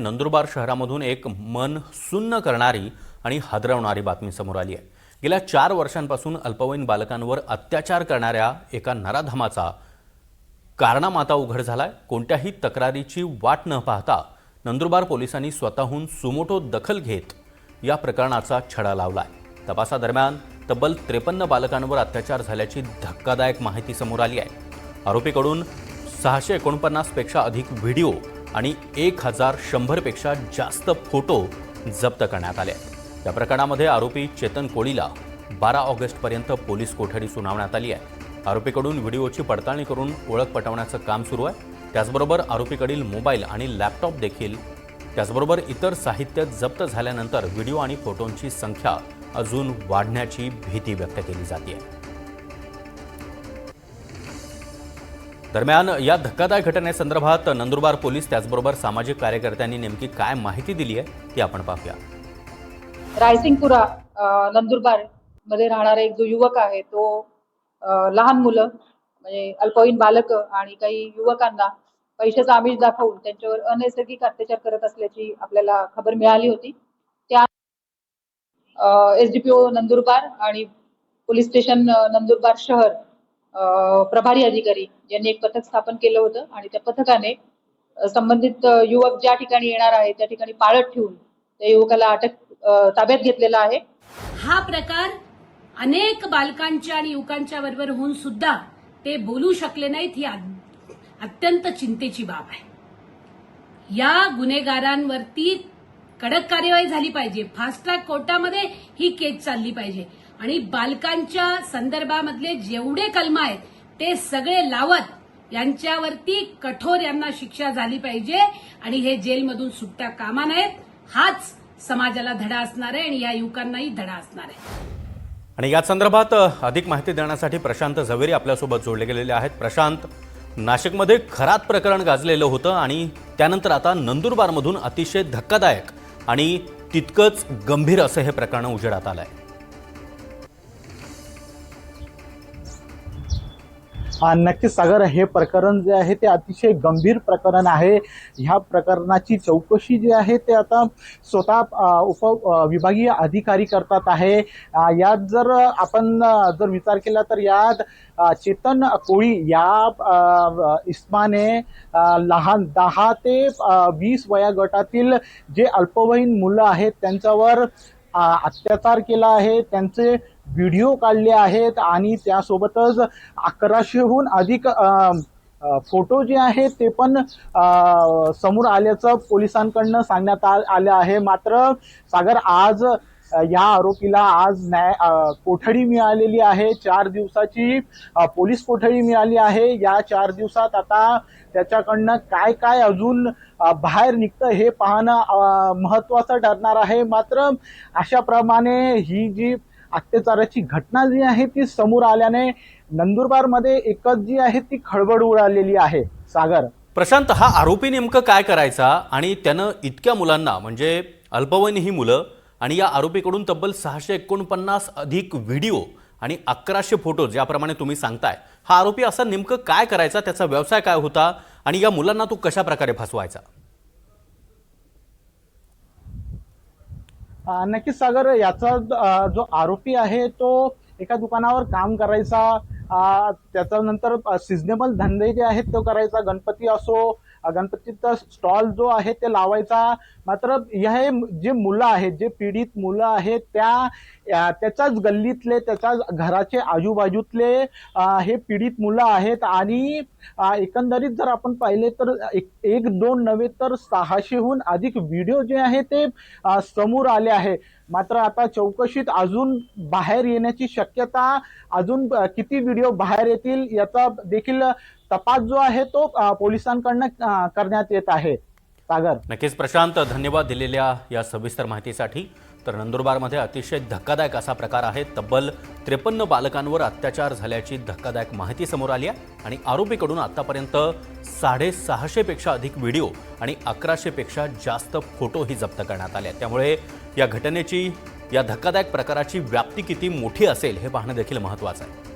नंदुरबार शहरामधून एक मन सुन्न करणारी आणि हादरवणारी बातमी समोर आली आहे। गेल्या 4 वर्षांपासून अल्पवयीन बालकांवर अत्याचार करणाऱ्या एका नराधमाचा कारनामा आता उघड झालाय। कोणत्याही तक्रारीची वाट न पाहता नंदुरबार पोलिसांनी स्वतःहून सुमोटो दखल घेत या प्रकरणाचा छडा लावलाय। तपासादरम्यान तब्बल 53 बालकांवर अत्याचार झाल्याची धक्कादायक माहिती समोर आली आहे। आरोपीकडून 649 पेक्षा अधिक व्हिडिओ आणि 1100 पेक्षा जास्त फोटो जप्त करण्यात आले। या प्रकरणामध्ये आरोपी चेतन कोळीला 12 ऑगस्टपर्यंत पोलीस कोठडी सुनावण्यात आली आहे। आरोपीकडून व्हिडिओची पडताळणी करून ओळख पटवण्याचं काम सुरू आहे। त्याचबरोबर आरोपीकडील मोबाईल आणि लॅपटॉप देखील त्याचबरोबर इतर साहित्य जप्त झाल्यानंतर व्हिडिओ आणि फोटोंची संख्या अजून वाढण्याची भीती व्यक्त केली जाते। दरम्यान या धक्कादायक घटनेसंदर्भात नंदुरबार पोलीस त्याचबरोबर सामाजिक कार्यकर्त्यांनी नेमकी काय माहिती दिली आहे ती आपण पाहूया। रायसिंगपुरा नंदुरबार मध्ये राहणारा एक जो युवक आहे तो लहान मुलं म्हणजे अल्पवयीन बालक आणि काही युवकांना पैशाचा आमिष दाखवून त्यांच्यावर अनैसर्गिक अत्याचार करत असल्याची आपल्याला खबर मिळाली होती। त्या एसडीपीओ नंदुरबार आणि पोलीस स्टेशन नंदुरबार शहर प्रभारी अधिकारी यांनी एक पथक स्थापन केलं होतं आणि त्या पथकाने संबंधित युवक ज्या ठिकाणी येणार आहे त्या ठिकाणी पाळत ठेवून त्या युवकाला ताब्यात घेतलेला आहे। हा प्रकार अनेक बालकांच्या आणि युवकांच्या बरोबर होऊन सुद्धा ते बोलू शकले नाहीत ही अत्यंत चिंतेची बाब आहे। या गुन्हेगारांवरती कडक कार्यवाही झाली पाहिजे। फास्ट ट्रॅक कोर्टामध्ये ही केस चालली पाहिजे आणि बालकांच्या संदर्भामधले जेवढे कलम आहेत ते सगळे लावत यांच्यावरती कठोर यांना शिक्षा झाली पाहिजे आणि हे जेलमधून सुटता कामा नयेत। हाच समाजाला धडा असणार आहे आणि या युवकांनाही धडा असणार आहे। आणि या संदर्भात अधिक माहिती देण्यासाठी प्रशांत झवेरी आपल्यासोबत जोडले गेलेले आहेत। प्रशांत, नाशिकमध्ये खरात प्रकरण गाजलेलं होतं आणि त्यानंतर आता नंदुरबारमधून अतिशय धक्कादायक आणि तितकंच गंभीर असं हे प्रकरण उजेडात आलंय। नक्कीच सागर, हे प्रकरण जे आहे ते अतिशय गंभीर प्रकरण आहे। ह्या प्रकरणाची चौकशी जी आहे ते आता स्वतः विभागीय अधिकारी करतात आहे। यात जर आपण विचार केला तर यात चेतन कोळी या इस्माने लहान 10 ते 20 वया गटातील जे अल्पवयीन मुलं आहेत त्यांच्यावर अत्याचार केला आहे। त्यांचे व्हिडिओ काढले आहेत आणि त्यासोबतच 1100हून अधिक फोटो जे आहेत ते पण समोर आल्याचं पोलिसांकडून सांगण्यात आलं आहे। मात्र सागर, आज या आरोपीला आज कोठडी मिळालेली आहे। 4 दिवसाची पोलीस कोठडी मिळाली आहे। या 4 दिवसात आता त्याच्याकडनं काय काय अजून बाहेर निघतं हे पाहणं महत्त्वाचं ठरणार आहे। मात्र अशाप्रमाणे ही जी अत्याचाराची घटना जी आहे ती समोर आल्याने नंदुरबारमध्ये एकच जी आहे ती खळबळ उडालेली आहे। सागर, प्रशांत, हा आरोपी नेमकं काय करायचा आणि त्यानं इतक्या मुलांना म्हणजे अल्पवयीन ही मुलं आणि या आरोपीकडून तब्बल 649 अधिक व्हिडिओ आणि 1100 फोटो ज्याप्रमाणे तुम्ही सांगताय, हा आरोपी असा नेमकं काय करायचा, त्याचा व्यवसाय काय होता आणि या मुलांना तो कशा प्रकारे फसवायचा? नक्कीच सागर, याचा जो आरोपी आहे तो एका दुकानावर काम करायचा। त्याच्यानंतर सिजनेबल धंदे जे आहेत तो करायचा। गणपती असो, गणपतीचा स्टॉल जो आहे ते लावायचा। मात्र हे जे मुलं आहेत, जे पीडित मुलं आहेत त्याच्याच गल्लीतले, त्याच्याच घराचे आजूबाजूतले हे पीडित मुलं आहेत आणि एकंदरीत जर आपण पाहिले तर एक दोन नव्हे तर 600हून अधिक व्हिडिओ जे आहे ते समोर आले आहे। मात्र आता चौकशीत अजून बाहेर येण्याची शक्यता, अजून किती व्हिडिओ बाहेर येतील याचा देखील तपास जो आहे तो पोलिसांकडून करण्यात येत आहे। सागर, नक्कीच प्रशांत, धन्यवाद दिलेल्या या सविस्तर माहितीसाठी। तर नंदुरबारमध्ये अतिशय धक्कादायक असा प्रकार आहे। तब्बल 53 बालकांवर अत्याचार झाल्याची धक्कादायक माहिती समोर आली आहे आणि आरोपीकडून आतापर्यंत 650 पेक्षा अधिक व्हिडिओ आणि 1100 पेक्षा जास्त फोटोही जप्त करण्यात आले। त्यामुळे या घटनेची, या धक्कादायक प्रकाराची व्याप्ती किती मोठी असेल हे पाहणं देखील महत्त्वाचं आहे।